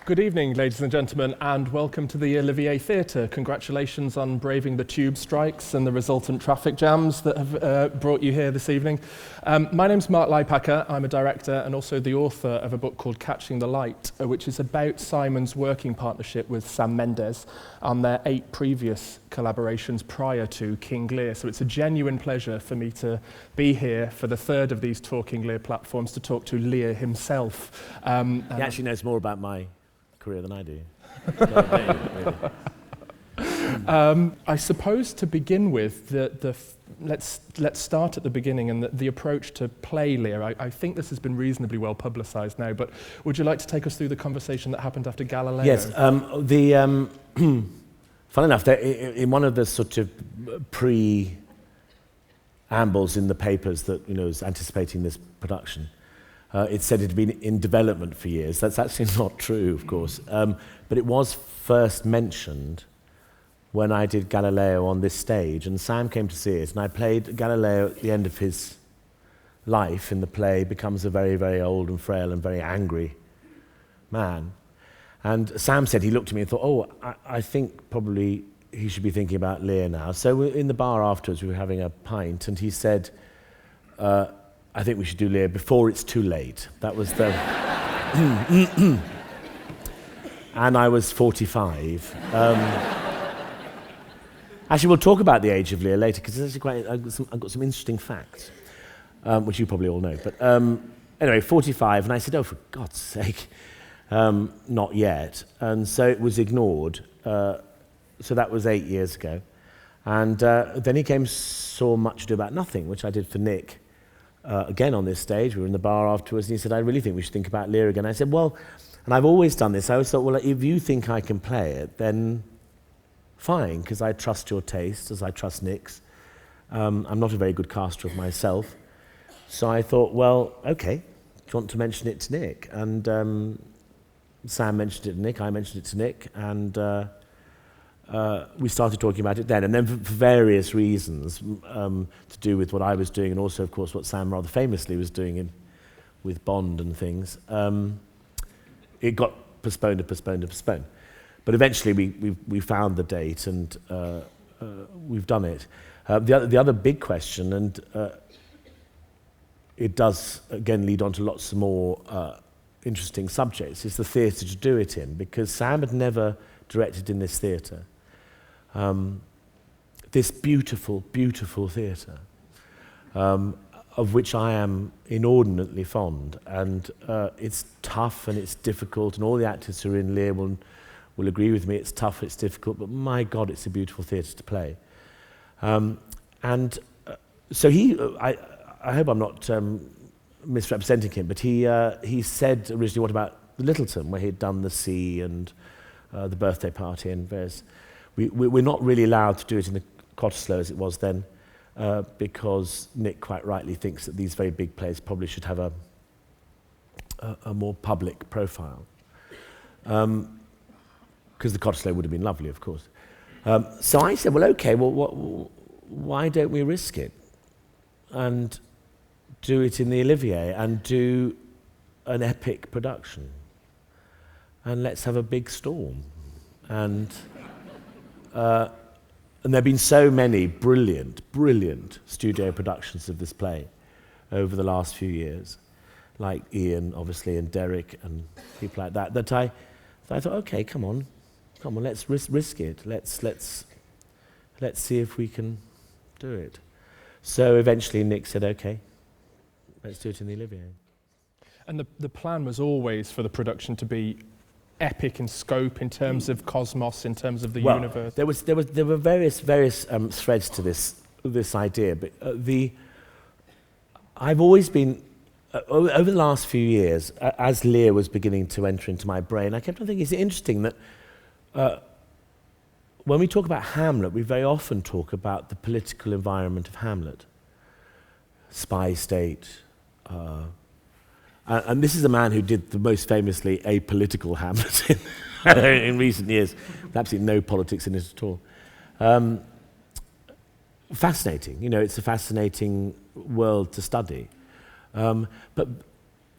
Good evening, ladies and gentlemen, and welcome to the Olivier Theatre. Congratulations on braving the tube strikes and the resultant traffic jams that have brought you here this evening. My name's Mark Leipacher. I'm a director and also the author of a book called Catching the Light, which is about Simon's working partnership with Sam Mendes on their 8 previous collaborations prior to King Lear. So it's a genuine pleasure for me to be here for the 3rd of these Talking Lear platforms to talk to Lear himself. He actually knows more about my career than I do. I suppose to begin with, let's start at the beginning and the approach to play Lear. I think this has been reasonably well publicised now, but would you like to take us through the conversation that happened after Galileo? Yes, fun enough, in one of the sort of preambles in the papers that was anticipating this production, it said it had been in development for years. That's actually not true, of course. But it was first mentioned when I did Galileo on this stage, and Sam came to see it, and I played Galileo at the end of his life in the play, becomes a very, very old and frail and very angry man. And Sam said, he looked at me and thought, I think probably he should be thinking about Lear now. So in the bar afterwards, we were having a pint, and he said, I think we should do Lear before it's too late. That was the... And I was 45. Actually, we'll talk about the age of Lear later, because it's actually I've got some interesting facts, which you probably all know. But anyway, 45, and I said, oh, for God's sake, not yet. And so it was ignored. So that was 8 years ago. And then he came, saw Much Ado About Nothing, which I did for Nick, again on this stage. We were in the bar afterwards, and he said, I really think we should think about Lear again. I said, well, and I've always done this, I always thought, well, if you think I can play it, then fine, because I trust your taste, as I trust Nick's. I'm not a very good caster of myself. So I thought, well, okay, do you want to mention it to Nick? And Sam mentioned it to Nick, I mentioned it to Nick, and we started talking about it then. And then for various reasons, to do with what I was doing, and also, of course, what Sam rather famously was doing with Bond and things, it got postponed and postponed and postponed. But eventually we found the date, and we've done it. The other big question, and it does, again, lead on to lots more interesting subjects, is the theatre to do it in, because Sam had never directed in this theatre. This beautiful, beautiful theatre, of which I am inordinately fond, and it's tough and it's difficult, and all the actors who are in Lear will agree with me, it's tough, it's difficult, but my God, it's a beautiful theatre to play. So I hope I'm not misrepresenting him, but he said originally, what about Littleton, where he'd done The Sea and the birthday party and various... We're not really allowed to do it in the Cottesloe as it was then, because Nick quite rightly thinks that these very big plays probably should have a more public profile. Because the Cottesloe would have been lovely, of course. So I said, well, okay, why don't we risk it and do it in the Olivier and do an epic production? And let's have a big storm. And there have been so many brilliant, brilliant studio productions of this play over the last few years, like Ian, obviously, and Derek, and people like that, that I thought, okay, come on, let's risk it. Let's see if we can do it. So eventually Nick said, okay, let's do it in the Olivier. And the plan was always for the production to be epic in scope, in terms of cosmos, in terms of the universe. There were various threads to this idea, but I've always been over the last few years, as Lear was beginning to enter into my brain, I kept on thinking, it's interesting that when we talk about Hamlet, we very often talk about the political environment of Hamlet, spy state. And this is a man who did the most famously apolitical Hamlet in recent years, with absolutely no politics in it at all. Fascinating, it's a fascinating world to study. But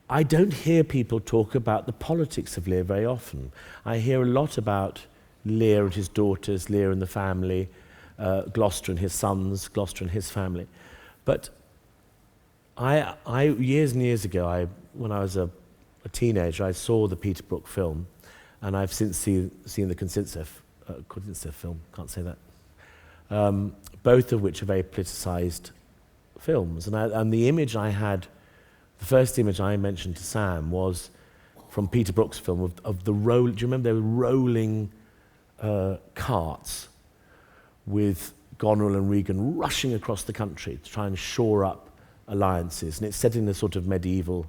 I don't hear people talk about the politics of Lear very often. I hear a lot about Lear and his daughters, Lear and the family, Gloucester and his sons, Gloucester and his family. But I years and years ago, when I was a teenager, I saw the Peter Brook film, and I've since seen the Kudinsev film, can't say that, both of which are very politicized films. And the image I had, the first image I mentioned to Sam was from Peter Brook's film of the roll. Do you remember they were rolling carts with Goneril and Regan rushing across the country to try and shore up alliances? And it's set in a sort of medieval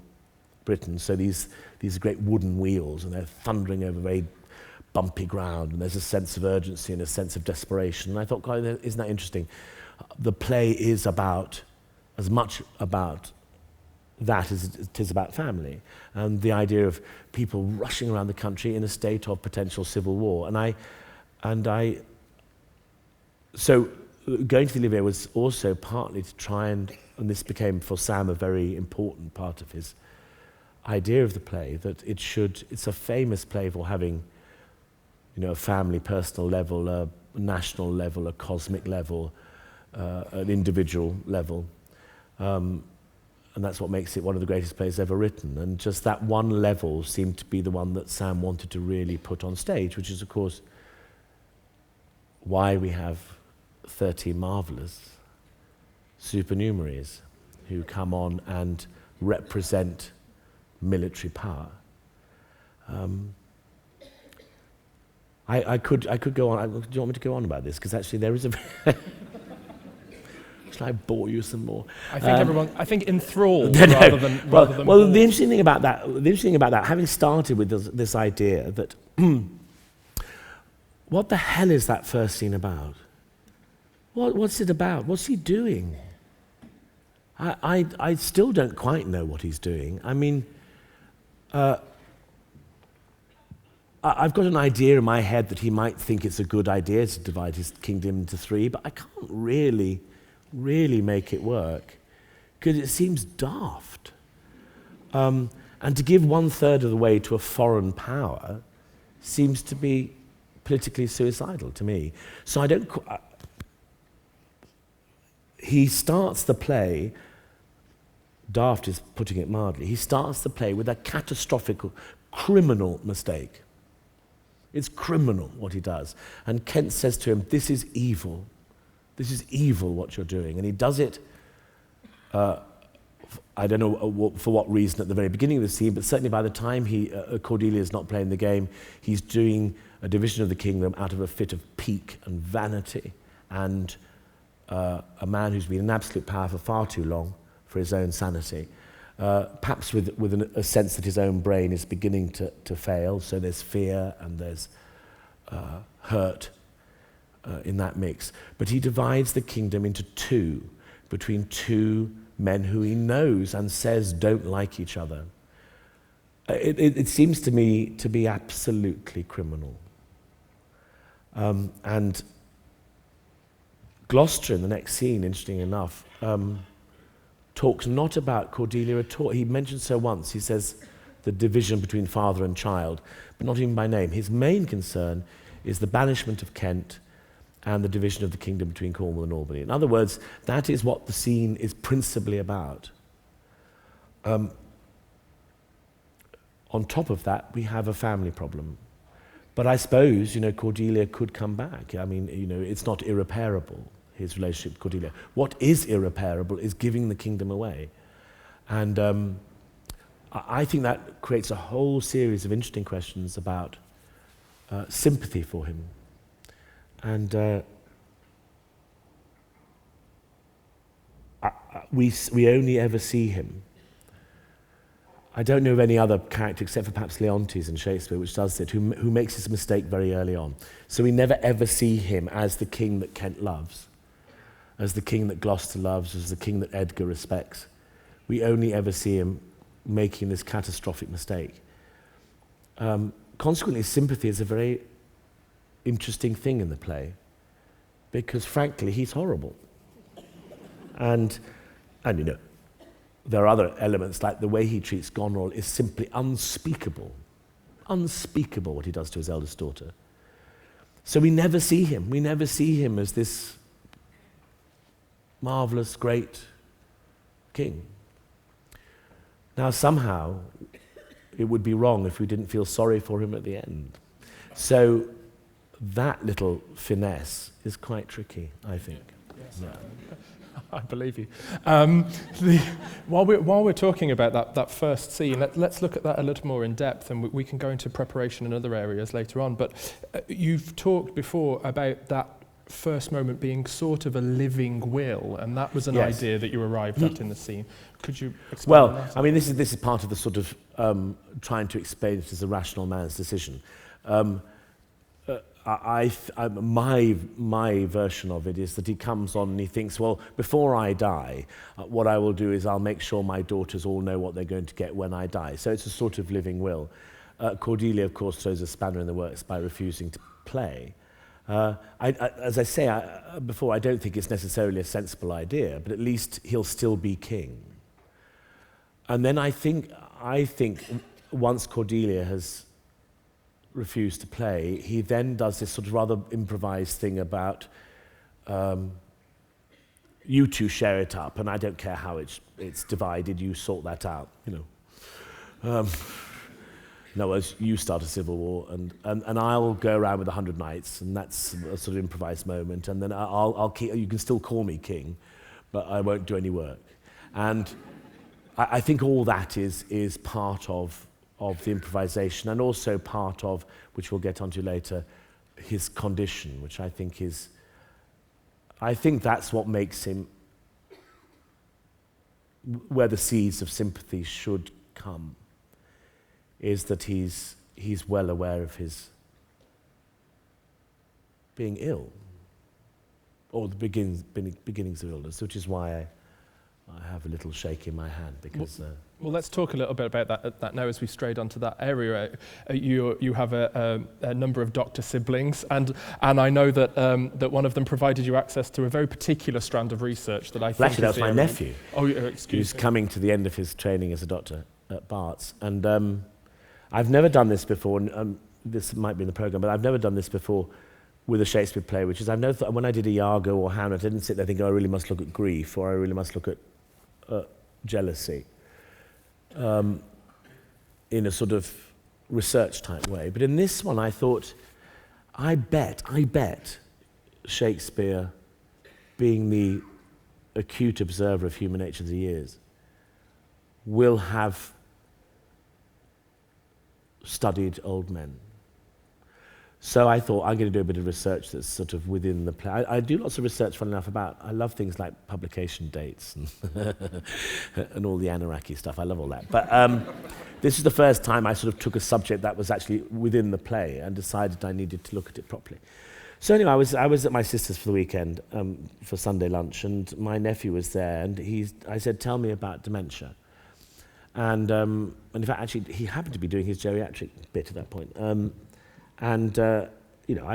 Britain, so these are great wooden wheels, and they're thundering over very bumpy ground, and there's a sense of urgency and a sense of desperation. And I thought, God, isn't that interesting? The play is about, as much about that as it is about family, and the idea of people rushing around the country in a state of potential civil war. So going to the Olivier was also partly to try and this became for Sam a very important part of his idea of the play, that it's a famous play for having, a family, personal level, a national level, a cosmic level, an individual level. And that's what makes it one of the greatest plays ever written. And just that one level seemed to be the one that Sam wanted to really put on stage, which is, of course, why we have 30 marvellous supernumeraries who come on and represent military power. I could go on. Do you want me to go on about this? Because actually there is a... Shall I bore you some more? I think enthralled rather than well, bored. the interesting thing about that, having started with this idea that what the hell is that first scene about? What's it about? What's he doing? I still don't quite know what he's doing. I mean, I've got an idea in my head that he might think it's a good idea to divide his kingdom into three, but I can't really make it work because it seems daft. And to give 1/3 of the way to a foreign power seems to be politically suicidal to me. So he starts the play, daft is putting it mildly, he starts the play with a catastrophic, criminal mistake. It's criminal what he does. And Kent says to him, this is evil. This is evil what you're doing. And he does it, I don't know for what reason at the very beginning of the scene, but certainly by the time Cordelia is not playing the game, he's doing a division of the kingdom out of a fit of pique and vanity, and a man who's been in absolute power for far too long for his own sanity, perhaps with a sense that his own brain is beginning to fail, so there's fear and there's hurt in that mix. But he divides the kingdom into two, between two men who he knows and says don't like each other. It seems to me to be absolutely criminal. And Gloucester in the next scene, interesting enough, talks not about Cordelia at all. He mentions her once. He says the division between father and child, but not even by name. His main concern is the banishment of Kent and the division of the kingdom between Cornwall and Albany. In other words, that is what the scene is principally about. On top of that, we have a family problem. But I suppose, Cordelia could come back. I mean, it's not irreparable, his relationship with Cordelia. What is irreparable is giving the kingdom away. And I think that creates a whole series of interesting questions about sympathy for him. And we only ever see him. I don't know of any other character except for perhaps Leontes in Shakespeare, which does it, who makes this mistake very early on. So we never ever see him as the king that Kent loves, as the king that Gloucester loves, as the king that Edgar respects. We only ever see him making this catastrophic mistake. Consequently, sympathy is a very interesting thing in the play, because frankly, he's horrible. And there are other elements, like the way he treats Goneril is simply unspeakable. Unspeakable what he does to his eldest daughter. So we never see him. We never see him as this marvelous, great king. Now, somehow, it would be wrong if we didn't feel sorry for him at the end. So that little finesse is quite tricky, I think. Yes. Yeah. I believe you. While we're talking about that first scene, let's look at that a little more in depth, and we can go into preparation in other areas later on. But you've talked before about that first moment being sort of a living will, and that was an idea that you arrived at in the scene. Could you explain that? Well, I mean, this is part of the sort of trying to explain it as a rational man's decision. My version of it is that he comes on and he thinks, well, before I die, what I will do is I'll make sure my daughters all know what they're going to get when I die. So it's a sort of living will. Cordelia, of course, throws a spanner in the works by refusing to play. As I say before, I don't think it's necessarily a sensible idea, but at least he'll still be king. And then I think once Cordelia has refused to play, he then does this sort of rather improvised thing about you two share it up, and I don't care how it's divided, you sort that out, you know. No, as you start a civil war, and I'll go around with 100 knights, and that's a sort of improvised moment, and then I'll keep, you can still call me king, but I won't do any work. And I think all that is part of the improvisation, and also part of, which we'll get onto later, his condition, which I think that's what makes him where the seeds of sympathy should come, is that he's well aware of his being ill, or the beginnings of illness, which is why I have a little shake in my hand, because... Well, let's talk a little bit about that now as we strayed onto that area. You have a number of doctor siblings, and I know that that one of them provided you access to a very particular strand of research that I think actually, that was my nephew. Oh, excuse me. Who's coming to the end of his training as a doctor at Bart's. And I've never done this before, and this might be in the programme, but I've never done this before with a Shakespeare play, which is I've never thought, when I did Iago or Hamlet, I didn't sit there thinking, I really must look at grief, or I really must look at jealousy. In a sort of research type way. But in this one I thought, I bet Shakespeare, being the acute observer of human nature that he is, will have studied old men. So I thought, I'm going to do a bit of research that's sort of within the play. I do lots of research, funnily enough, I love things like publication dates and all the anarchy stuff. I love all that. But this is the first time I sort of took a subject that was actually within the play and decided I needed to look at it properly. So anyway, I was at my sister's for the weekend for Sunday lunch, and my nephew was there, and I said, tell me about dementia. And in fact, actually, he happened to be doing his geriatric bit at that point. I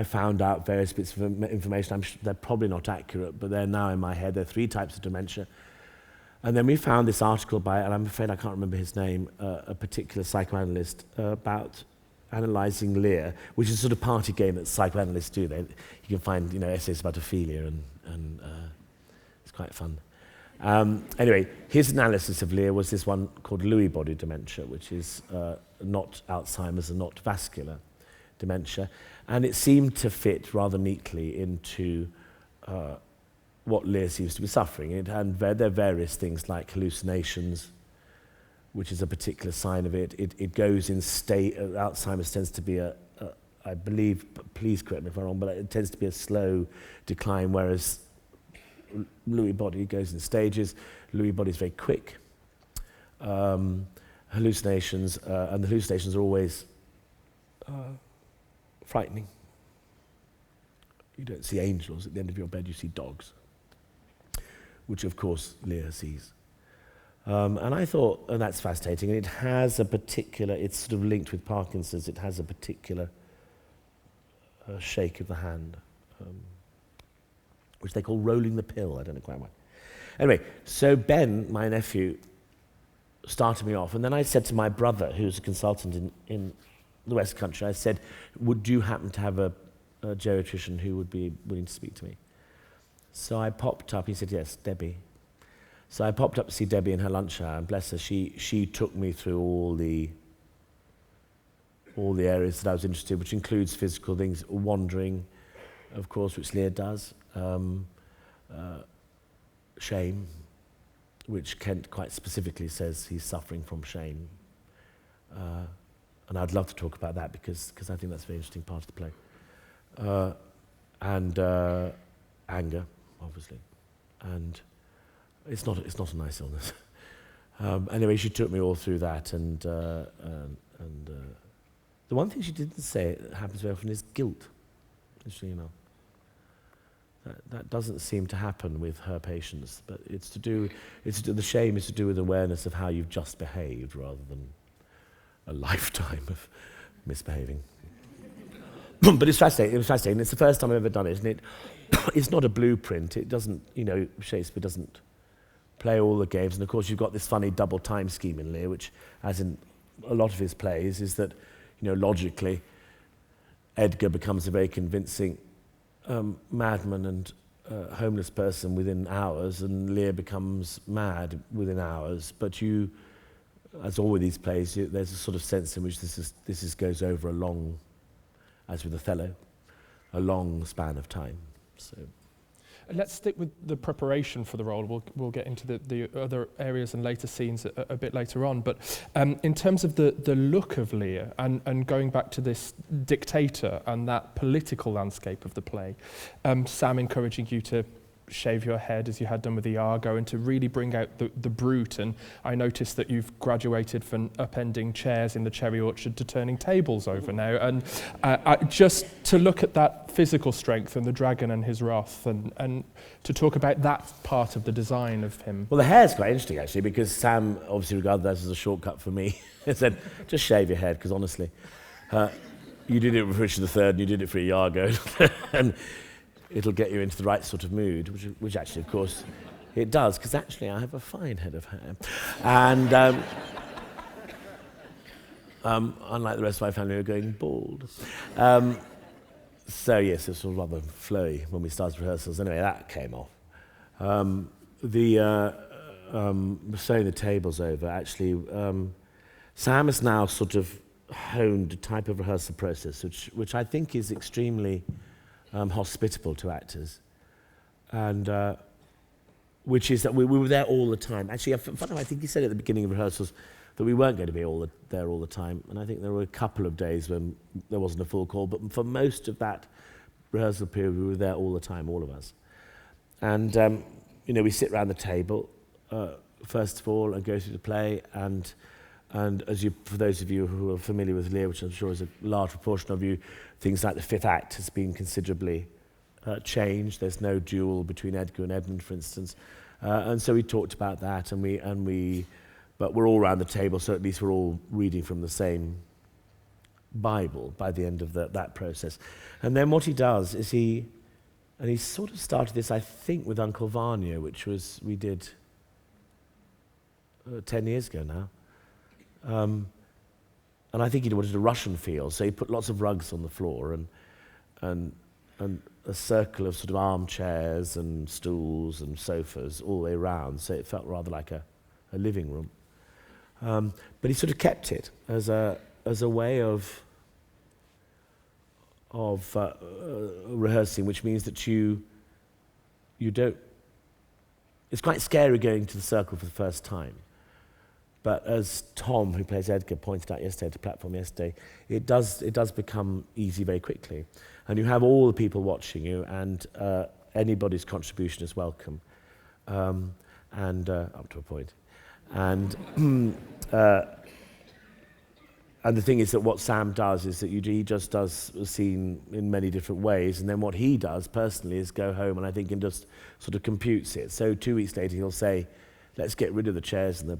found out various bits of information. I'm sure they're probably not accurate, but they're now in my head. There are 3 types of dementia. And then we found this article by, and I'm afraid I can't remember his name, a particular psychoanalyst, about analysing Lear, which is a sort of party game that psychoanalysts do. You can find essays about Ophelia, and it's quite fun. Anyway, his analysis of Lear was this one called Lewy body dementia, which is not Alzheimer's and not vascular dementia, and it seemed to fit rather neatly into what Lear seems to be suffering. And there are various things like hallucinations, which is a particular sign of it. It goes in state. Alzheimer's tends to be I believe, please correct me if I'm wrong, but it tends to be a slow decline, whereas Lewy body goes in stages. Lewy body is very quick. Hallucinations, and the hallucinations are always frightening. You don't see angels at the end of your bed, you see dogs, which of course Lear sees. And I thought, and that's fascinating, and it has a particular, it's sort of linked with Parkinson's, it has a particular shake of the hand, which they call rolling the pill, I don't know quite why. Anyway, so Ben, my nephew, started me off. And then I said to my brother, who's a consultant in the West Country, I said, would you happen to have a geriatrician who would be willing to speak to me? So I popped up, he said, yes, Debbie. So I popped up to see Debbie in her lunch hour, and bless her, she took me through all the areas that I was interested in, which includes physical things, wandering, of course, which Lear does, shame, which Kent quite specifically says he's suffering from shame. And I'd love to talk about that because I think that's a very interesting part of the play. And anger, obviously. And it's not a nice illness. Anyway, she took me all through that, and the one thing she didn't say happens very often is guilt. Interesting enough. That doesn't seem to happen with her patients, but the shame is to do with awareness of how you've just behaved rather than a lifetime of misbehaving. But it's fascinating. It's the first time I've ever done it, isn't it? It's not a blueprint. It doesn't, Shakespeare doesn't play all the games. And of course, you've got this funny double time scheme in Lear, which, as in a lot of his plays, is that, logically, Edgar becomes a very convincing madman and homeless person within hours, and Lear becomes mad within hours. But you, as all with these plays, there's a sort of sense in which this goes over a long, as with Othello, a long span of time. So. Let's stick with the preparation for the role. We'll get into the other areas and later scenes a bit later on. But in terms of the look of Lear and going back to this dictator and that political landscape of the play, Sam encouraging you to shave your head as you had done with the Argo and to really bring out the brute. And I noticed that you've graduated from upending chairs in the cherry orchard to turning tables over now. And just to look at that physical strength and the dragon and his wrath and to talk about that part of the design of him. Well, the hair's quite interesting, actually, because Sam obviously regarded that as a shortcut for me. He said, just shave your head, because honestly, you did it with Richard III and you did it for Iago. And it'll get you into the right sort of mood, which actually, of course, it does, because actually I have a fine head of hair. And unlike the rest of my family, we're going bald. So yes, it's sort of rather flowy when we started rehearsals. Anyway, that came off. Sewing the tables over, actually, Sam has now sort of honed a type of rehearsal process, which I think is extremely hospitable to actors, and which is that we were there all the time. Actually, I think he said at the beginning of rehearsals that we weren't going to be there all the time, and I think there were a couple of days when there wasn't a full call, but for most of that rehearsal period, we were there all the time, all of us. And we sit around the table first of all and go through the play, and for those of you who are familiar with Lear, which I'm sure is a large proportion of you, things like the fifth act has been considerably changed. There's no duel between Edgar and Edmund, for instance, and so we talked about that, but we're all around the table, so at least we're all reading from the same Bible by the end of that process. And then what he does is he sort of started this, I think, with Uncle Vanya, which we did 10 years ago now. And I think he wanted a Russian feel, so he put lots of rugs on the floor and a circle of sort of armchairs and stools and sofas all the way around, so it felt rather like a living room. But he sort of kept it as a way of rehearsing, which means that you don't. It's quite scary going to the circle for the first time. But as Tom, who plays Edgar, pointed out yesterday at the platform yesterday, it does become easy very quickly. And you have all the people watching you, and anybody's contribution is welcome, and up to a point. And the thing is that what Sam does is that he just does a scene in many different ways, and then what he does personally is go home and I think and just sort of computes it. So 2 weeks later he'll say, let's get rid of the chairs and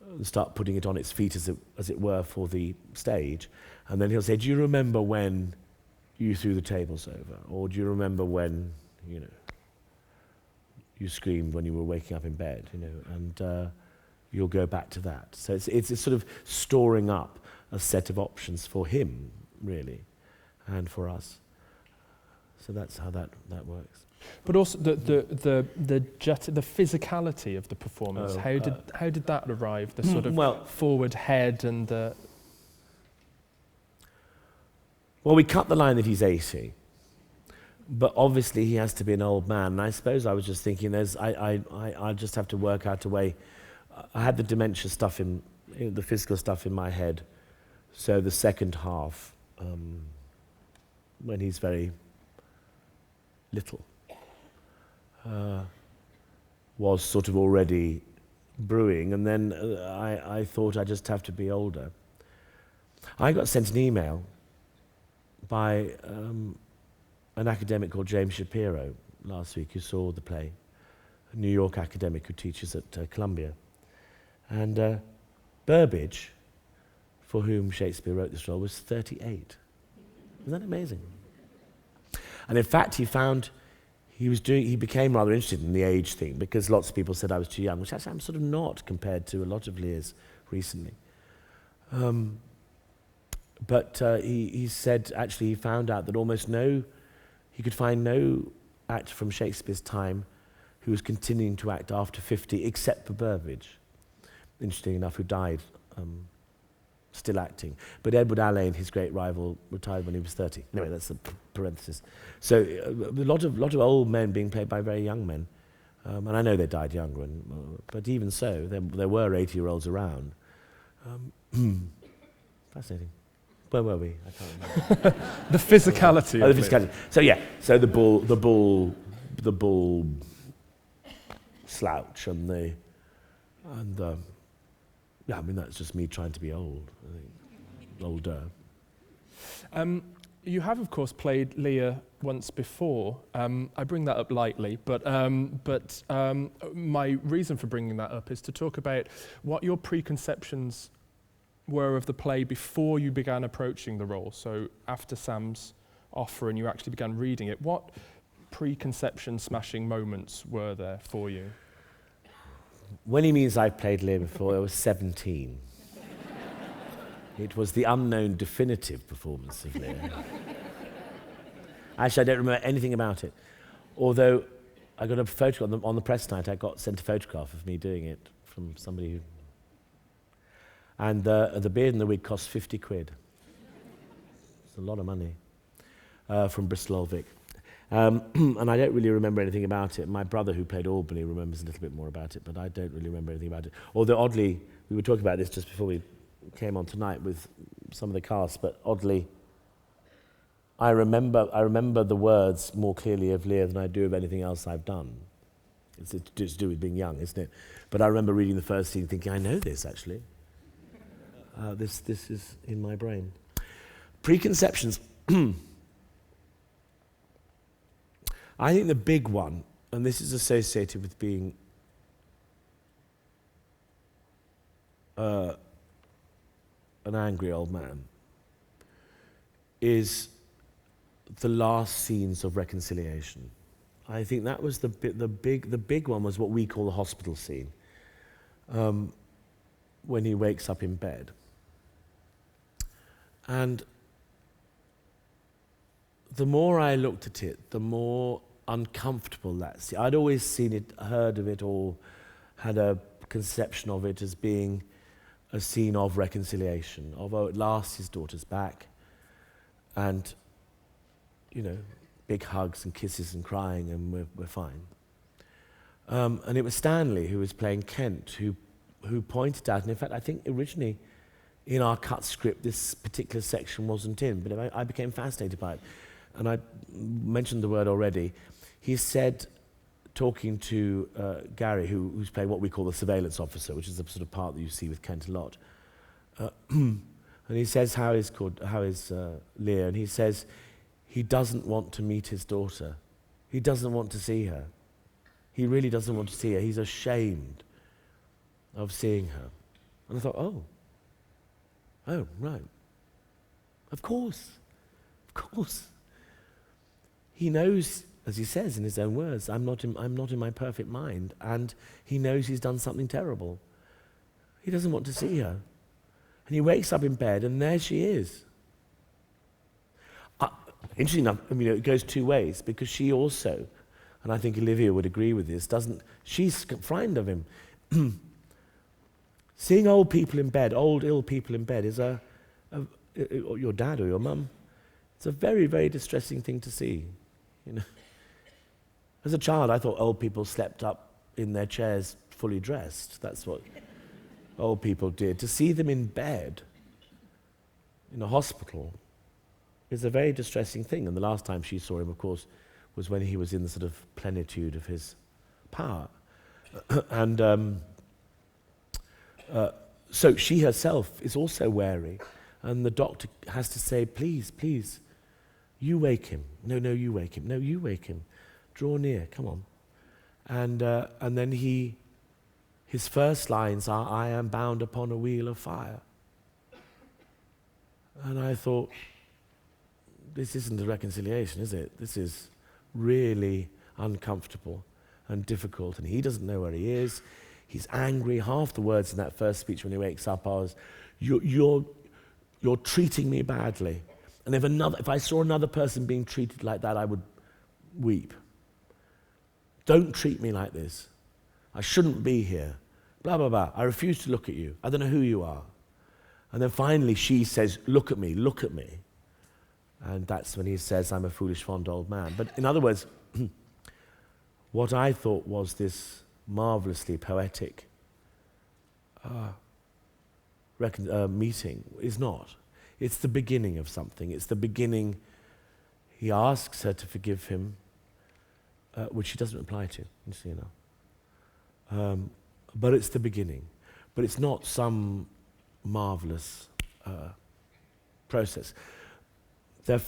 and start putting it on its feet, as it were, for the stage. And then he'll say, do you remember when you threw the tables over? Or do you remember when, you screamed when you were waking up in bed, And you'll go back to that. So it's a sort of storing up a set of options for him, really, and for us. So that's how that works. But also the physicality of the performance. How did that arrive? The sort of forward head and the. Well, we cut the line that he's 80, but obviously he has to be an old man. And I suppose I was just thinking, I just have to work out a way. I had the dementia stuff the physical stuff in my head. So the second half, when he's very little, was sort of already brewing. And then I thought I just have to be older. I got sent an email by an academic called James Shapiro last week, who saw the play, a New York academic who teaches at Columbia. And Burbage, for whom Shakespeare wrote this role, was 38. Isn't that amazing? And in fact, he became rather interested in the age thing, because lots of people said I was too young, which actually I'm sort of not compared to a lot of Lear's recently. But he said, actually, he found out that he could find no actor from Shakespeare's time who was continuing to act after 50, except for Burbage, interesting enough, who died still acting. But Edward Alleyn, his great rival, retired when he was 30. Anyway, that's a parenthesis. So a lot of old men being played by very young men. And I know they died younger, but even so, there were 80-year-olds around. Fascinating. Where were we? I can't remember. The physicality. The physicality. So yeah, so the bull slouch and yeah, I mean that's just me trying to be old. I think older. You have, of course, played Lear once before. I bring that up lightly, but my reason for bringing that up is to talk about what your preconceptions were of the play before you began approaching the role. So after Sam's offer and you actually began reading it, what preconception smashing moments were there for you? When he means I played Lear before, I was 17. It was the unknown definitive performance of Lear. Actually, I don't remember anything about it. Although I got a photograph on the press night, I got sent a photograph of me doing it from somebody who. And the beard and the wig cost 50 quid. It's a lot of money from Bristol Old Vic. And I don't really remember anything about it. My brother, who played Albany, remembers a little bit more about it, but I don't really remember anything about it. Although oddly, we were talking about this just before we came on tonight with some of the cast, but oddly, I remember the words more clearly of Lear than I do of anything else I've done. It's to do with being young, isn't it? But I remember reading the first scene thinking, I know this, actually. This is in my brain. Preconceptions. I think the big one, and this is associated with being an angry old man, is the last scenes of reconciliation. I think that was the big one was what we call the hospital scene, when he wakes up in bed. And the more I looked at it, the more uncomfortable that scene. I'd always seen it, heard of it, or had a conception of it as being a scene of reconciliation, of, oh, at last his daughter's back, and, you know, big hugs and kisses and crying, and we're fine. And it was Stanley, who was playing Kent, who pointed out, and in fact, I think originally in our cut script, this particular section wasn't in, but I became fascinated by it. And I mentioned the word already. He said, talking to Gary, who's playing what we call the surveillance officer, which is the sort of part that you see with Kent a lot. And he says, how is Lear? And he says, he doesn't want to meet his daughter. He doesn't want to see her. He really doesn't want to see her. He's ashamed of seeing her. And I thought, oh, right. Of course. He knows, as he says in his own words, I'm not in my perfect mind, and he knows he's done something terrible. He doesn't want to see her. And he wakes up in bed, and there she is. Interesting enough, it goes two ways, because she also, and I think Olivia would agree with this, she's frightened of him. Seeing old people in bed, old, ill people in bed, is your dad or your mum, it's a very, very distressing thing to see. As a child, I thought old people slept up in their chairs fully dressed. That's what old people did. To see them in bed in a hospital is a very distressing thing. And the last time she saw him, of course, was when he was in the sort of plenitude of his power. And so she herself is also wary. And the doctor has to say, please, please, you wake him. No, you wake him. No, you wake him. Draw near, come on. And then his first lines are, I am bound upon a wheel of fire. And I thought, this isn't a reconciliation, is it? This is really uncomfortable and difficult, and he doesn't know where he is. He's angry. Half the words in that first speech when he wakes up are, you're treating me badly. And if I saw another person being treated like that, I would weep. Don't treat me like this. I shouldn't be here. Blah, blah, blah. I refuse to look at you. I don't know who you are. And then finally she says, look at me, look at me. And that's when he says, I'm a foolish, fond old man. But in other words, what I thought was this marvelously poetic meeting is not. It's the beginning of something. It's the beginning. He asks her to forgive him, which she doesn't reply to, interestingly enough. But it's the beginning. But it's not some marvelous process. There are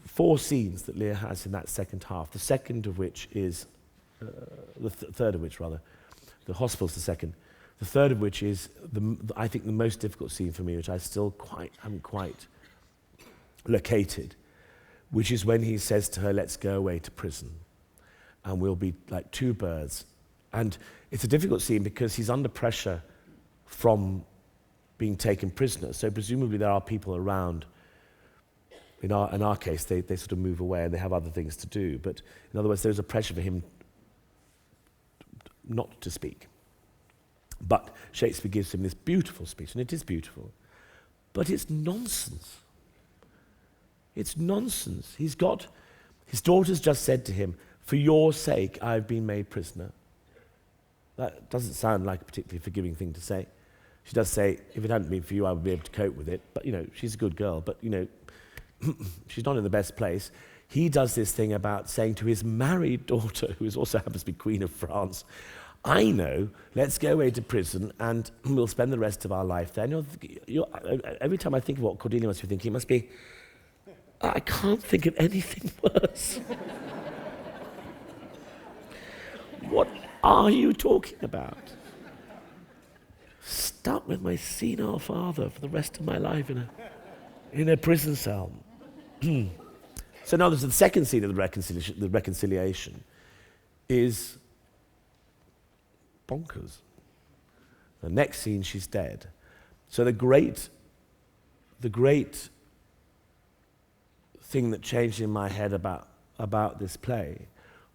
four scenes that Lear has in that second half, the second of which is, third of which rather, the hospital's the second, the third of which is, I think, the most difficult scene for me, which I still haven't quite located, which is when he says to her, let's go away to prison, and we'll be like two birds. And it's a difficult scene because he's under pressure from being taken prisoner, so presumably there are people around. In our case, they sort of move away and they have other things to do. But in other words, there's a pressure for him not to speak. But Shakespeare gives him this beautiful speech, and it is beautiful. But it's nonsense. It's nonsense. His daughter's just said to him, for your sake, I've been made prisoner. That doesn't sound like a particularly forgiving thing to say. She does say, if it hadn't been for you, I would be able to cope with it. But, she's a good girl. But, she's not in the best place. He does this thing about saying to his married daughter, who also happens to be Queen of France, I know, let's go away to prison and we'll spend the rest of our life there. Every time I think of what Cordelia must be thinking, it must be, I can't think of anything worse. What are you talking about? Stuck with my senile father for the rest of my life in a prison cell. So now there's the second scene of the reconciliation is bonkers. The next scene, she's dead. So the great thing that changed in my head about this play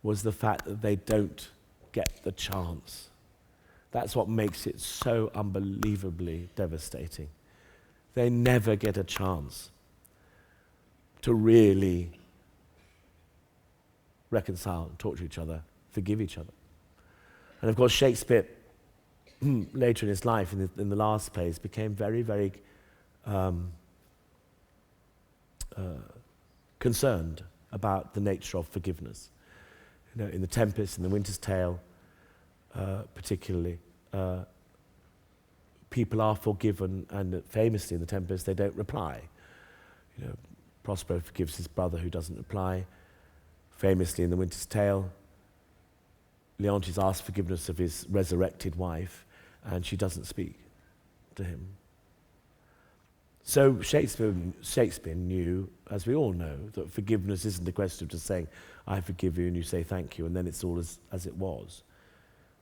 was the fact that they don't get the chance. That's what makes it so unbelievably devastating. They never get a chance to really reconcile, talk to each other, forgive each other. And of course Shakespeare, later in his life, in the last plays, became very, very concerned about the nature of forgiveness. In The Tempest, in The Winter's Tale, particularly, people are forgiven, and famously in The Tempest, they don't reply. Prospero forgives his brother who doesn't reply. Famously in The Winter's Tale, Leontes asks forgiveness of his resurrected wife, and she doesn't speak to him. So Shakespeare knew, as we all know, that forgiveness isn't a question of just saying, I forgive you, and you say thank you, and then it's all as it was.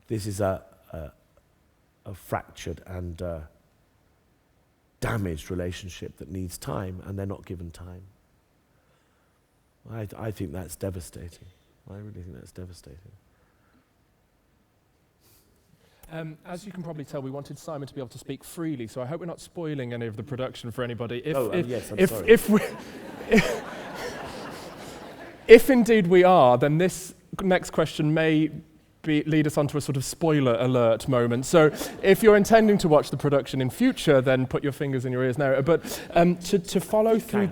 This is a fractured and damaged relationship that needs time, and they're not given time. I think that's devastating. I really think that's devastating. As you can probably tell, we wanted Simon to be able to speak freely, so I hope we're not spoiling any of the production for anybody. Yes, I'm sorry. If indeed we are, then this next question may lead us onto a sort of spoiler alert moment. So if you're intending to watch the production in future, then put your fingers in your ears now. But to follow through...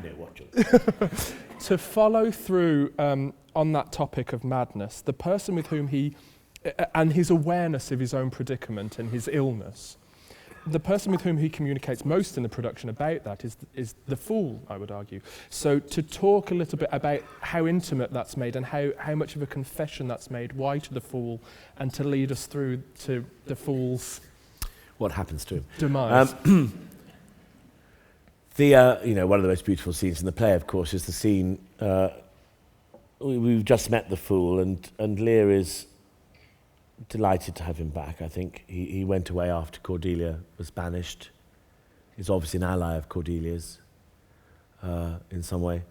to follow through on that topic of madness, the person with whom he... and his awareness of his own predicament and his illness, the person with whom he communicates most in the production about that is the fool, I would argue. So to talk a little bit about how intimate that's made and how much of a confession that's made, why to the fool, and to lead us through to the fool's... what happens to him? Demise. One of the most beautiful scenes in the play, of course, is the scene... we've just met the fool, and Lear is delighted to have him back, I think. He went away after Cordelia was banished. He's obviously an ally of Cordelia's in some way.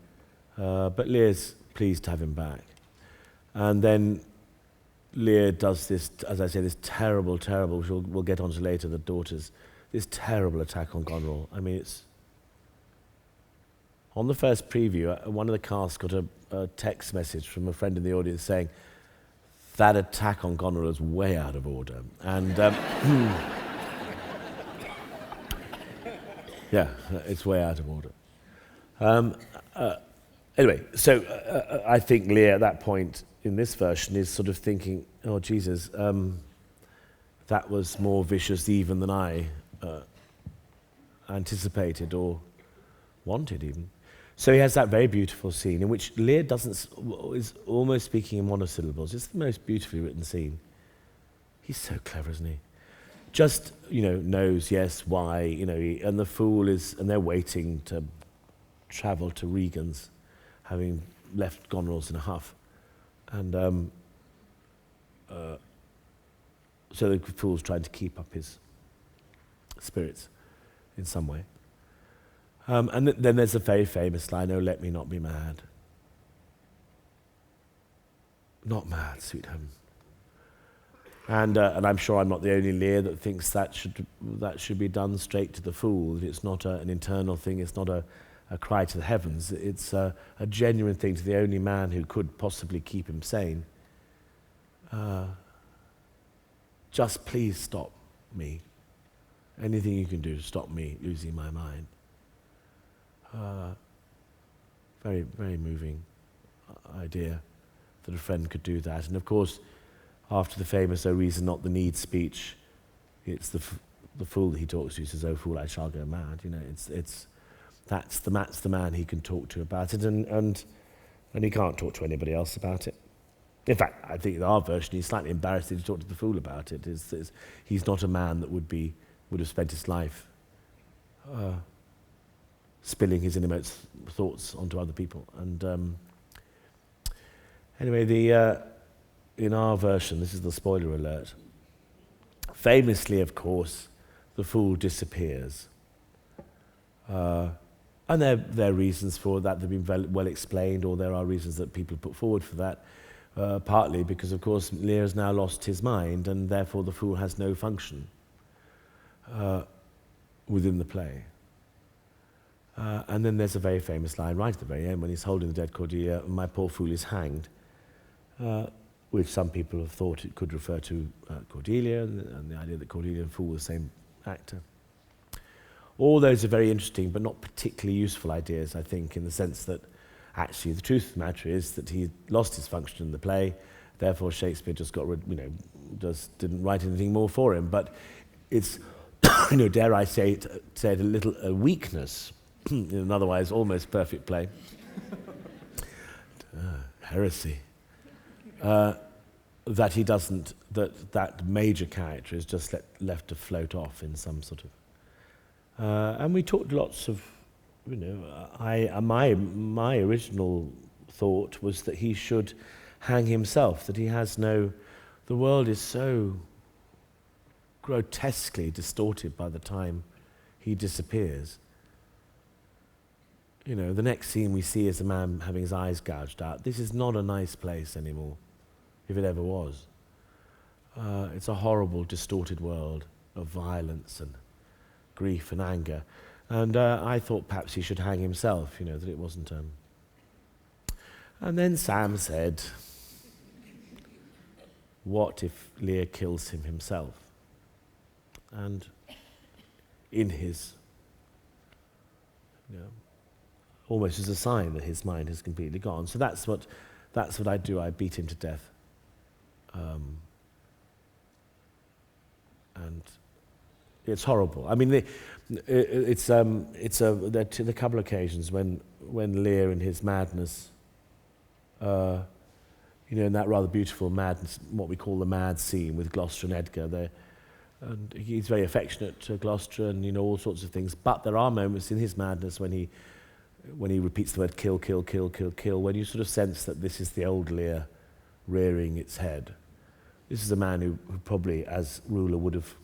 But Lear's pleased to have him back. And then Lear does this, as I say, this terrible, which we'll get onto later, the daughters, this terrible attack on Goneril. I mean, it's... On the first preview, one of the cast got a text message from a friend in the audience saying, that attack on Goneril is way out of order. And yeah, it's way out of order. Anyway, so I think Lear at that point in this version is sort of thinking, oh, Jesus, that was more vicious even than I anticipated or wanted even. So he has that very beautiful scene in which Lear is almost speaking in monosyllables. It's the most beautifully written scene. He's so clever, isn't he? Just, knows, yes, why, and the fool is, and they're waiting to travel to Regan's, having left Goneril's in a huff. And so the fool's trying to keep up his spirits in some way. And then there's a very famous line, oh, let me not be mad. Not mad, sweet home. And I'm sure I'm not the only Lear that thinks that should be done straight to the fool. It's not an internal thing, it's not a cry to the heavens. It's a genuine thing to the only man who could possibly keep him sane. Just please stop me. Anything you can do to stop me losing my mind. Very, very moving idea that a friend could do that. And of course, after the famous "Oh reason not the need" speech, it's the fool that he talks to. He says, "Oh fool, I shall go mad." That's the man he can talk to about it, and he can't talk to anybody else about it. In fact, I think in our version, he's slightly embarrassed to talk to the fool about it. He's not a man that would have spent his life spilling his innermost thoughts onto other people. And anyway, in our version, this is the spoiler alert. Famously, of course, the fool disappears. And there are reasons for that that have been well explained, or there are reasons that people put forward for that. Partly because, of course, Lear has now lost his mind, and therefore the fool has no function within the play. And then there's a very famous line right at the very end when he's holding the dead Cordelia, "My poor fool is hanged," which some people have thought it could refer to Cordelia, and the idea that Cordelia and fool were the same actor. All those are very interesting, but not particularly useful ideas, I think, in the sense that actually the truth of the matter is that he lost his function in the play, therefore Shakespeare just just didn't write anything more for him. But it's, dare I say it, a little weakness in an otherwise almost perfect play. Heresy. That he doesn't, that major character is just left to float off in some sort of... and we talked lots of, my original thought was that he should hang himself, that he has no... The world is so grotesquely distorted by the time he disappears. You know, the next scene we see is a man having his eyes gouged out. This is not a nice place anymore, if it ever was. It's a horrible, distorted world of violence and grief and anger. And I thought perhaps he should hang himself, you know, that it wasn't... And then Sam said, what if Lear kills him himself? And in his, you know, almost as a sign that his mind has completely gone. So that's what I do. I beat him to death. And it's horrible. I mean, there are a couple of occasions when Lear in his madness, you know, in that rather beautiful madness, what we call the mad scene with Gloucester and Edgar, and he's very affectionate to Gloucester and, you know, all sorts of things. But there are moments in his madness when he repeats the word kill, kill, kill, kill, kill, when you sort of sense that this is the old Lear rearing its head. This is a man who probably, as ruler, would have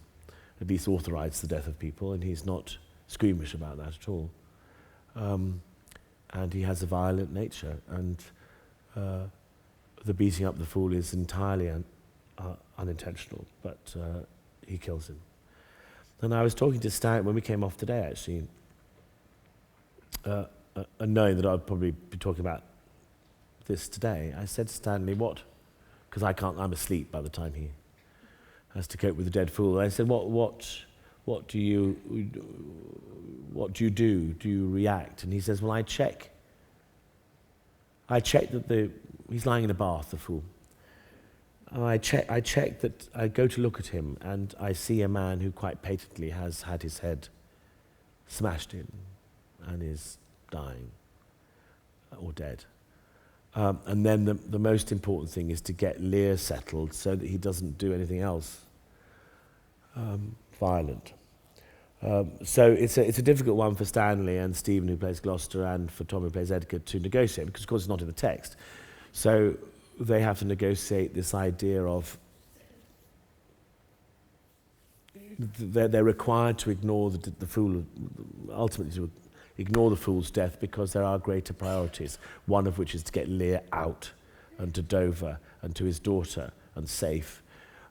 at least authorized the death of people, and he's not squeamish about that at all. And he has a violent nature, and the beating up the fool is entirely unintentional, but he kills him. And I was talking to Stan when we came off today, actually, and knowing that I'd probably be talking about this today, I said to Stanley, because I'm asleep by the time he has to cope with the dead fool. I said, what do you do? Do you react? And he says, well, I check that he's lying in a bath, the fool. And I check that I go to look at him, and I see a man who quite patently has had his head smashed in and is dying or dead. And then the most important thing is to get Lear settled so that he doesn't do anything else violent. So it's a difficult one for Stanley and Stephen, who plays Gloucester, and for Tom, who plays Edgar, to negotiate, because of course it's not in the text. So they have to negotiate this idea of they're required to ignore the fool, ultimately to ignore the fool's death, because there are greater priorities, one of which is to get Lear out and to Dover and to his daughter and safe.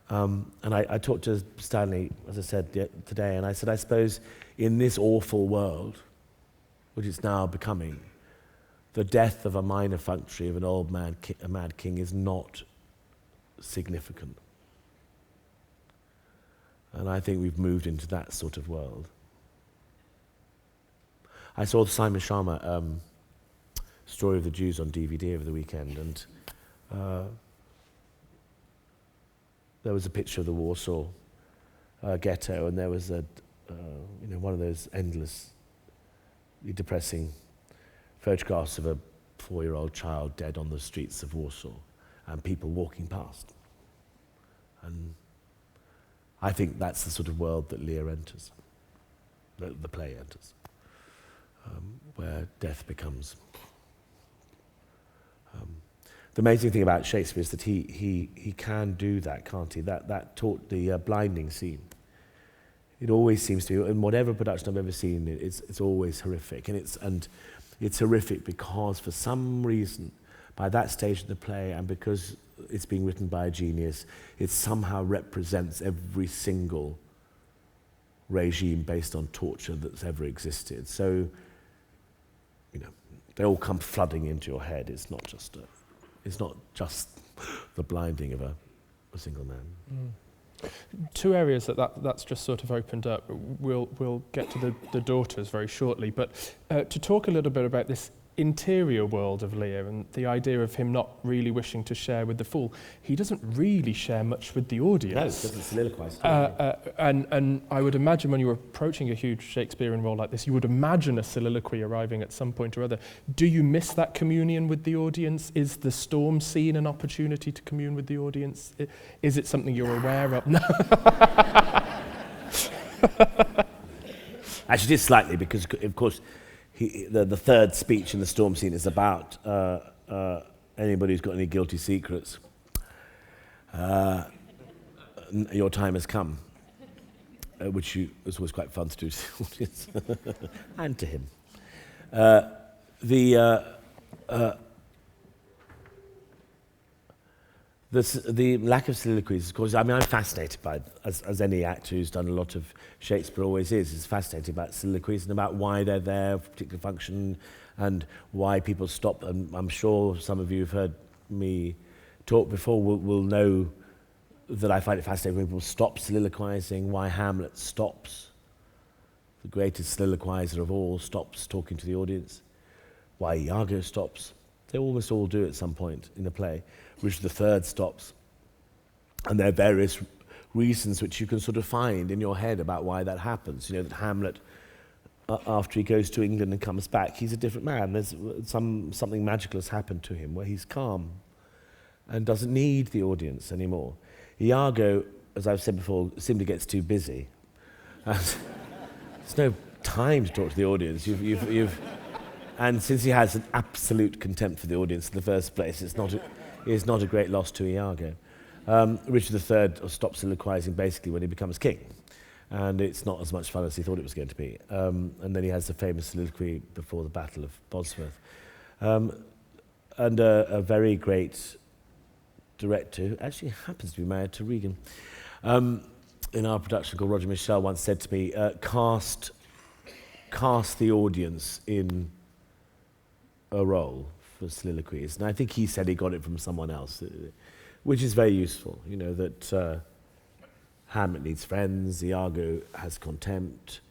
And I talked to Stanley, as I said today, and I said, I suppose in this awful world, which it's now becoming, the death of a minor functionary, of an old mad king, is not significant. And I think we've moved into that sort of world. I saw the Simon Sharma Story of the Jews on DVD over the weekend, and there was a picture of the Warsaw ghetto, and there was one of those endlessly depressing photographs of a 4-year-old child dead on the streets of Warsaw, and people walking past. And I think that's the sort of world that Lear enters, the play enters, where death becomes... The amazing thing about Shakespeare is that he can do that, can't he? That taught the blinding scene. It always seems to be, in whatever production I've ever seen, it's always horrific, and it's horrific because for some reason, by that stage of the play, and because it's being written by a genius, it somehow represents every single regime based on torture that's ever existed. So, you know, they all come flooding into your head. It's not just the blinding of a single man. Mm. Two areas that's just sort of opened up. We'll get to the daughters very shortly, but to talk a little bit about this interior world of Lear and the idea of him not really wishing to share with the fool. He doesn't really share much with the audience. No, he doesn't soliloquize. And I would imagine when you were approaching a huge Shakespearean role like this, you would imagine a soliloquy arriving at some point or other. Do you miss that communion with the audience? Is the storm scene an opportunity to commune with the audience? Is it something you're aware of? No. Actually, it is slightly, because, of course, the third speech in the storm scene is about anybody who's got any guilty secrets. Your time has come. which was always quite fun to do to the audience and to him. The lack of soliloquies, of course, I mean, I'm fascinated by, as any actor who's done a lot of Shakespeare always is fascinated about soliloquies and about why they're there for a particular function and why people stop. And I'm sure some of you have heard me talk before will know that I find it fascinating when people stop soliloquizing, why Hamlet stops, the greatest soliloquizer of all, stops talking to the audience, why Iago stops. They almost all do at some point in the play. Richard III stops. And there are various reasons which you can sort of find in your head about why that happens. You know, that Hamlet, after he goes to England and comes back, he's a different man. There's something magical has happened to him where he's calm and doesn't need the audience anymore. Iago, as I've said before, simply gets too busy. And there's no time to talk to the audience. And since he has an absolute contempt for the audience in the first place, it's not a great loss to Iago. Richard III stops soliloquizing basically when he becomes king, and it's not as much fun as he thought it was going to be. And then he has the famous soliloquy before the Battle of Bosworth. And a very great director, who actually happens to be married to Regan, in our production called Roger Michel, once said to me, cast the audience in a role for soliloquies. And I think he said he got it from someone else, which is very useful. You know, that Hamlet needs friends, Iago has contempt,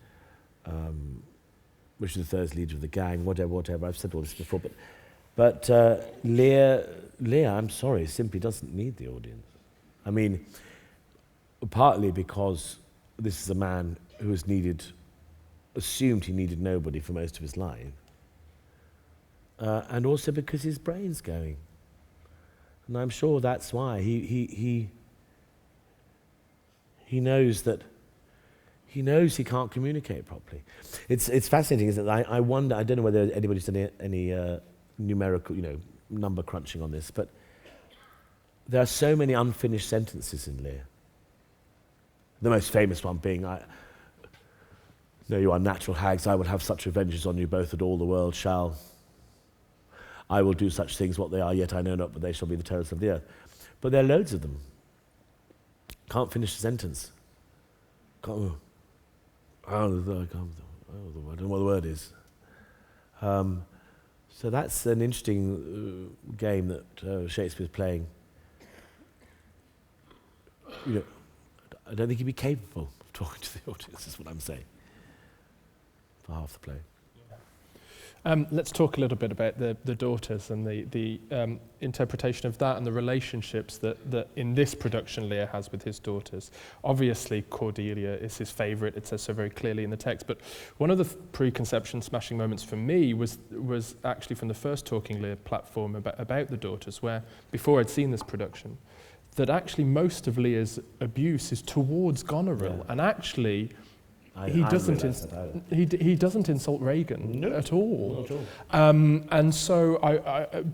Richard III is leader of the gang, whatever. I've said all this before. But Lear, I'm sorry, simply doesn't need the audience. I mean, partly because this is a man who has assumed he needed nobody for most of his life. And also because his brain's going. And I'm sure that's why he knows that he can't communicate properly. It's fascinating, isn't it? I wonder, I don't know whether anybody's done any numerical, number crunching on this, but there are so many unfinished sentences in Lear. The most famous one being, "No, you are natural hags, I will have such revenges on you both that all the world shall. I will do such things what they are, yet I know not, but they shall be the terrors of the earth." But there are loads of them. Can't finish a sentence. I don't know what the word is. So that's an interesting game that Shakespeare's playing. I don't think he'd be capable of talking to the audience, is what I'm saying, for half the play. Let's talk a little bit about the daughters and the interpretation of that and the relationships that in this production Lear has with his daughters. Obviously, Cordelia is his favourite. It says so very clearly in the text. But one of the preconception smashing moments for me was actually from the first Talking Lear platform about the daughters, where before I'd seen this production, that actually most of Lear's abuse is towards Goneril, and actually. He doesn't insult Regan at all. Not at all. And so,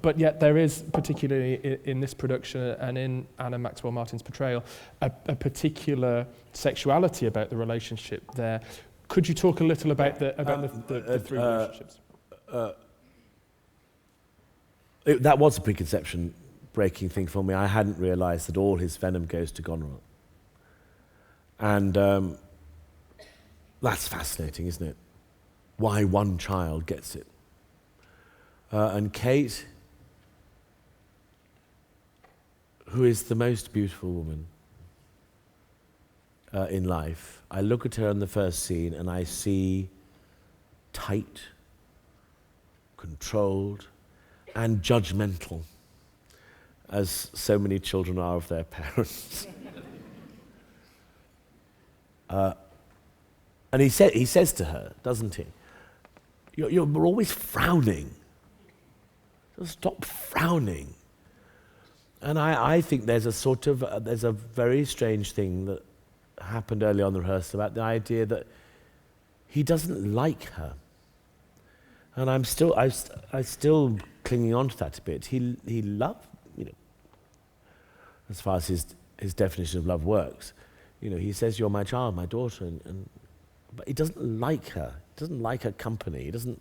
but yet there is, particularly in this production and in Anna Maxwell Martin's portrayal, a particular sexuality about the relationship there. Could you talk a little about the three relationships? That was a preconception breaking thing for me. I hadn't realised that all his venom goes to Goneril. And that's fascinating, isn't it? Why one child gets it. And Kate, who is the most beautiful woman in life, I look at her in the first scene and I see tight, controlled, and judgmental, as so many children are of their parents. And he says to her, doesn't he, you're always frowning. Just stop frowning. And I think there's there's a very strange thing that happened early on in the rehearsal about the idea that he doesn't like her. And I'm still clinging on to that a bit. He loved, as far as his definition of love works, he says, "You're my child, my daughter," but he doesn't like her. He doesn't like her company. He doesn't.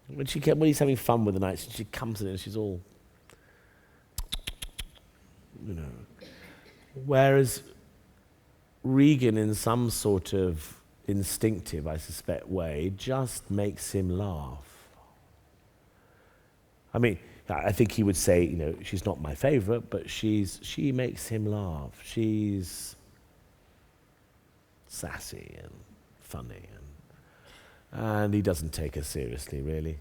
When he's having fun with the nights, she comes in and she's all, Whereas Regan, in some sort of instinctive, I suspect, way, just makes him laugh. I mean, I think he would say, she's not my favourite, but she makes him laugh. She's sassy and funny, and he doesn't take her seriously, really.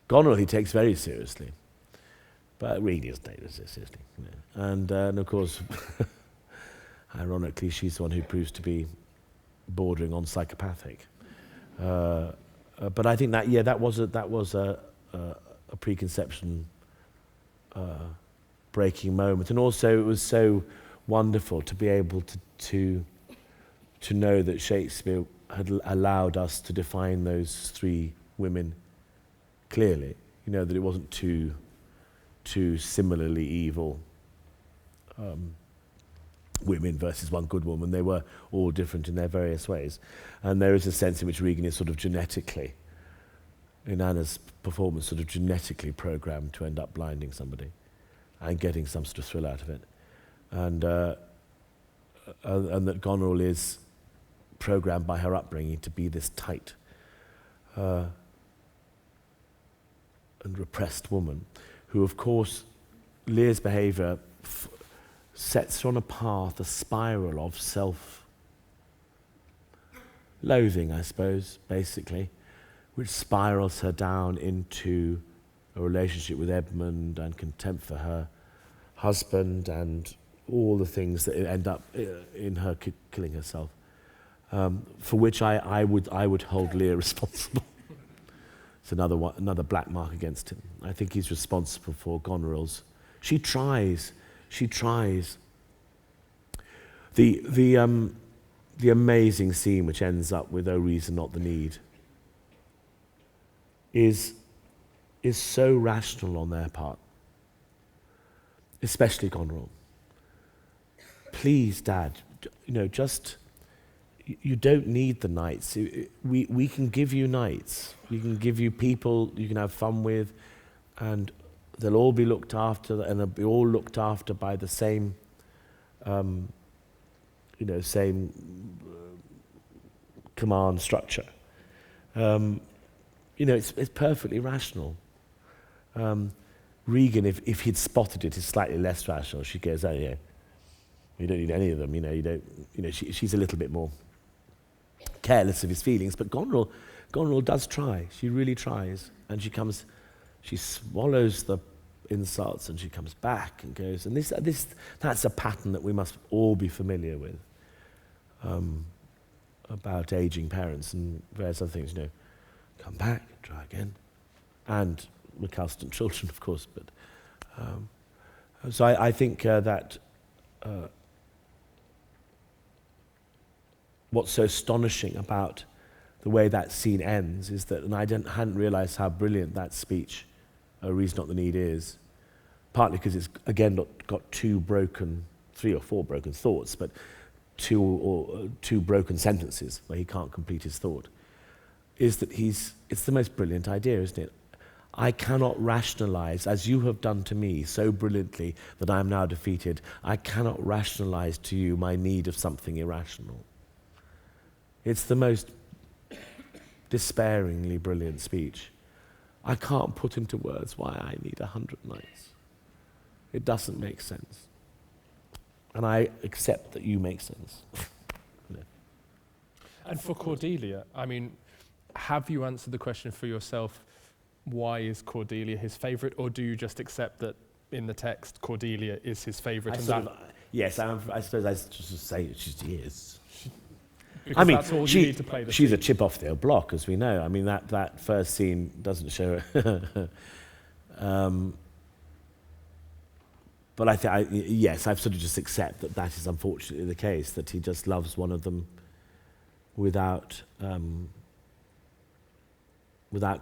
Goneril he takes very seriously, but Regan doesn't take her seriously. And of course, ironically, she's the one who proves to be bordering on psychopathic. But I think that was a preconception breaking moment, and also it was so wonderful to be able to know that Shakespeare had allowed us to define those three women clearly. That it wasn't two similarly evil women versus one good woman. They were all different in their various ways, and there is a sense in which Regan is sort of genetically, in Anna's performance, sort of genetically programmed to end up blinding somebody and getting some sort of thrill out of it, and that Goneril is programmed by her upbringing to be this tight and repressed woman, who, of course, Lear's behaviour sets her on a path, a spiral of self-loathing, I suppose, basically, which spirals her down into a relationship with Edmund and contempt for her husband and all the things that end up in her killing herself, for which I would hold Lear responsible. It's another black mark against him. I think he's responsible for Goneril's. She tries. The amazing scene which ends up with "Oh reason, not the need" is so rational on their part, especially Goneril. Please, Dad, just. You don't need the knights. We can give you knights. We can give you people you can have fun with, and they'll all be looked after, and they'll be all looked after by the same, same command structure. It's perfectly rational. Regan, if he'd spotted it, is slightly less rational. She goes, "Oh yeah, you don't need any of them. You don't. She's a little bit more careless of his feelings, but Goneril does try. She really tries, and she swallows the insults, and she comes back and goes. And that's a pattern that we must all be familiar with about aging parents and various other things. Come back, try again, and recalcitrant children, of course. But so I think that. What's so astonishing about the way that scene ends is that, and I hadn't realised how brilliant that speech, "A Reason Not the Need" is, partly because it's, again, got three or four broken thoughts, but two broken sentences where he can't complete his thought, is that it's the most brilliant idea, isn't it? I cannot rationalise, as you have done to me so brilliantly that I am now defeated, I cannot rationalise to you my need of something irrational. It's the most despairingly brilliant speech. I can't put into words why I need 100 knights. It doesn't make sense. And I accept that you make sense. And for Cordelia, have you answered the question for yourself, why is Cordelia his favourite, or do you just accept that in the text Cordelia is his favourite? Yes, I suppose I just say she is. Because that's all you need to play the she's scene. A chip off the block, as we know. That first scene doesn't show her. But yes, I've sort of just accept that is unfortunately the case, that he just loves one of them without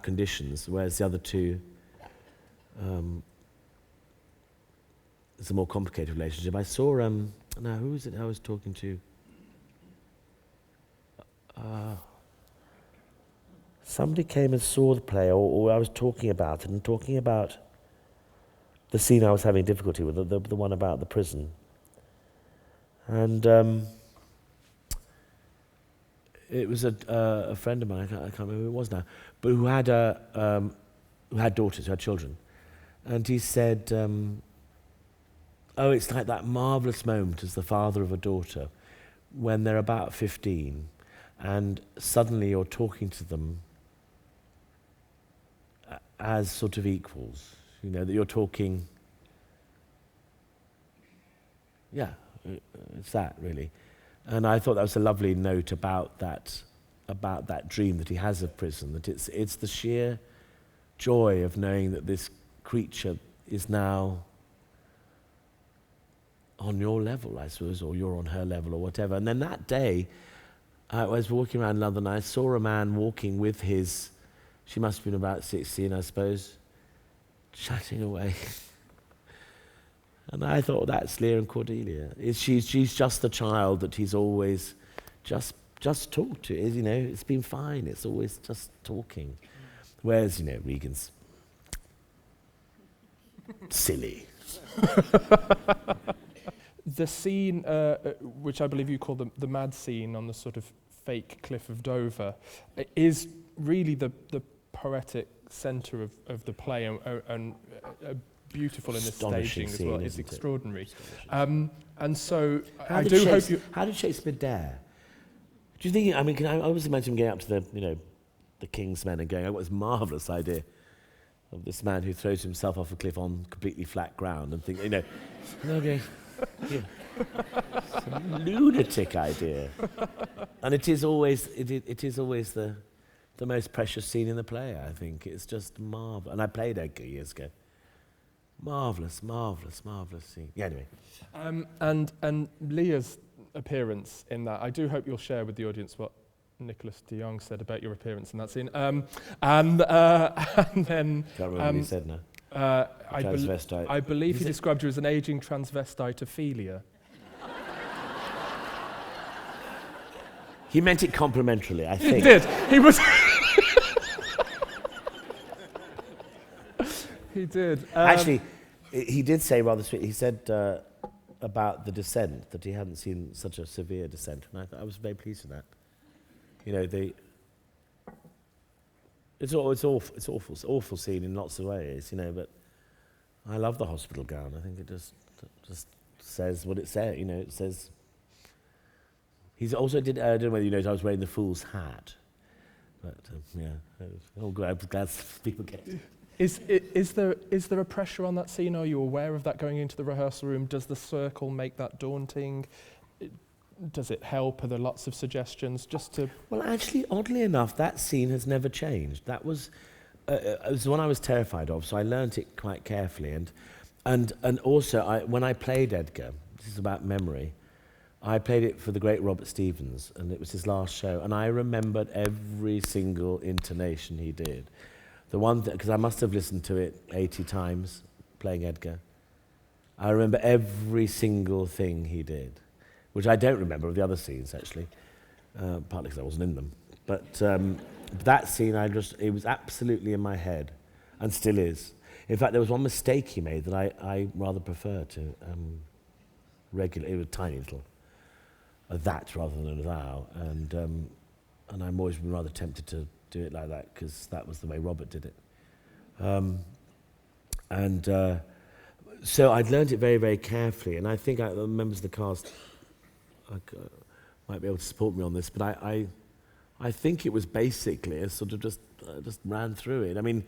conditions, whereas the other two, it's a more complicated relationship. I saw Now, who was it I was talking to? Somebody came and saw the play, or I was talking about it, and talking about the scene I was having difficulty with, the one about the prison. And it was a friend of mine, I can't remember who it was now, but who had daughters, who had children. And he said, it's like that marvellous moment as the father of a daughter when they're about 15 and suddenly you're talking to them as sort of equals, that you're talking, it's that really. And I thought that was a lovely note about that dream that he has of prison, that it's the sheer joy of knowing that this creature is now on your level, I suppose, or you're on her level or whatever. And then that day, I was walking around London, and I saw a man walking with she must have been about 16, I suppose, chatting away. And I thought, that's Lear and Cordelia. She's just the child that he's always just talked to. It's been fine. It's always just talking. Whereas, Regan's silly. The scene, which I believe you call the mad scene on the sort of fake cliff of Dover, is really the poetic centre of the play and beautiful in the staging as well. It's extraordinary. And so I do hope you... How did Shakespeare dare? Do you think... I always imagine him going up to the King's Men and going, I've got this marvellous idea of this man who throws himself off a cliff on completely flat ground and think, okay, yeah. It's a lunatic idea. And it is always the most precious scene in the play, I think. It's just marvellous. And I played Edgar years ago. Marvellous, marvellous, marvellous scene. Yeah, anyway. And Lear's appearance in that, I do hope you'll share with the audience what Nicholas de Jong said about your appearance in that scene. And then... Can't remember what he said now. Transvestite. I believe he described you as an ageing transvestite Ophelia. He meant it complimentarily, I think. He did. He was... He did. Actually, he did say rather sweet. He said about the descent, that he hadn't seen such a severe descent. And I was very pleased with that. It's awful scene in lots of ways, but I love the hospital gown. I think it just says what it says. It says. He's also did. I don't know whether you noticed I was wearing the fool's hat, but I'm glad people get it. Is there a pressure on that scene? Are you aware of that going into the rehearsal room? Does the circle make that daunting? Does it help? Are there lots of suggestions just to... Well, actually, oddly enough, that scene has never changed. That was it was the one I was terrified of, so I learnt it quite carefully. And also, when I played Edgar, this is about memory, I played it for the great Robert Stevens, and it was his last show, and I remembered every single intonation he did. The one, because I must have listened to it 80 times, playing Edgar. I remember every single thing he did, which I don't remember of the other scenes, actually, partly because I wasn't in them. But that scene, it was absolutely in my head, and still is. In fact, there was one mistake he made that I rather prefer to regulate. It was tiny little, a that rather than a thou, and I've always been rather tempted to do it like that, because that was the way Robert did it. So I'd learned it very, very carefully, and I think the members of the cast might be able to support me on this, but I think it was basically a sort of just ran through it. I mean,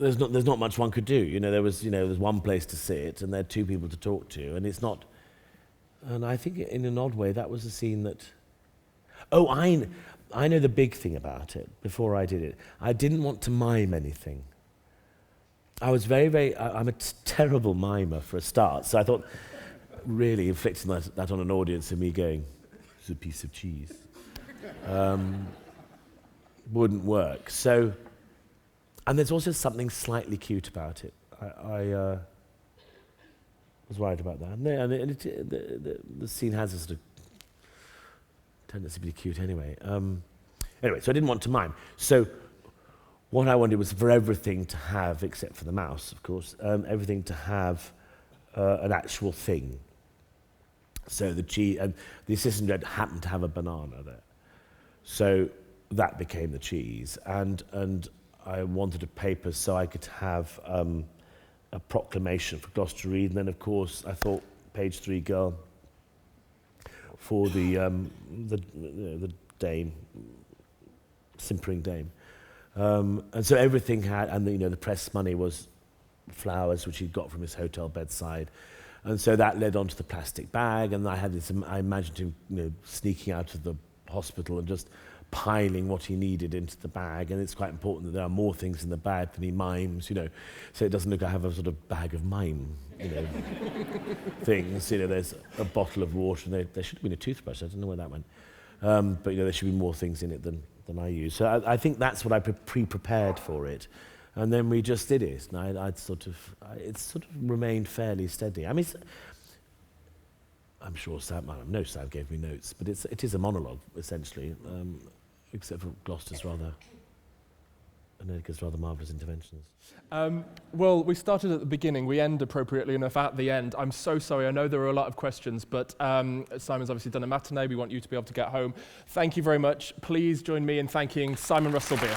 there's not much one could do. There's one place to sit, and there are two people to talk to, and it's not. And I think in an odd way that was a scene that. Oh, I know the big thing about it. Before I did it, I didn't want to mime anything. I was I'm a terrible mimer for a start, so I thought really inflicting that on an audience and me going, it's a piece of cheese, wouldn't work. So, and there's also something slightly cute about it. was worried about that. The scene has a sort of tendency to be cute anyway. Anyway, so I didn't want to mime. So what I wanted was for everything to have, except for the mouse, of course, everything to have an actual thing. So the cheese, and the assistant director happened to have a banana there. So that became the cheese. And I wanted a paper so I could have a proclamation for Gloucester to read. And then, of course, I thought page 3 girl for the dame, simpering dame. And so everything had, and the press money was flowers which he'd got from his hotel bedside. And so that led on to the plastic bag, and I had this, I imagined him sneaking out of the hospital and just piling what he needed into the bag. And it's quite important that there are more things in the bag than he mimes, so it doesn't look like I have a sort of bag of mime, things. There's a bottle of water, and there should have been a toothbrush. I don't know where that went. But there should be more things in it than I use. So I think that's what I pre-prepared for it. And then we just did it, and it's sort of remained fairly steady. I mean, I'm sure Sam, I know Sam gave me notes, but it is a monologue, essentially, except for Gloucester's rather marvellous interventions. Well, we started at the beginning, we end appropriately enough at the end. I'm so sorry, I know there are a lot of questions, but Simon's obviously done a matinee, we want you to be able to get home. Thank you very much. Please join me in thanking Simon Russell Beale.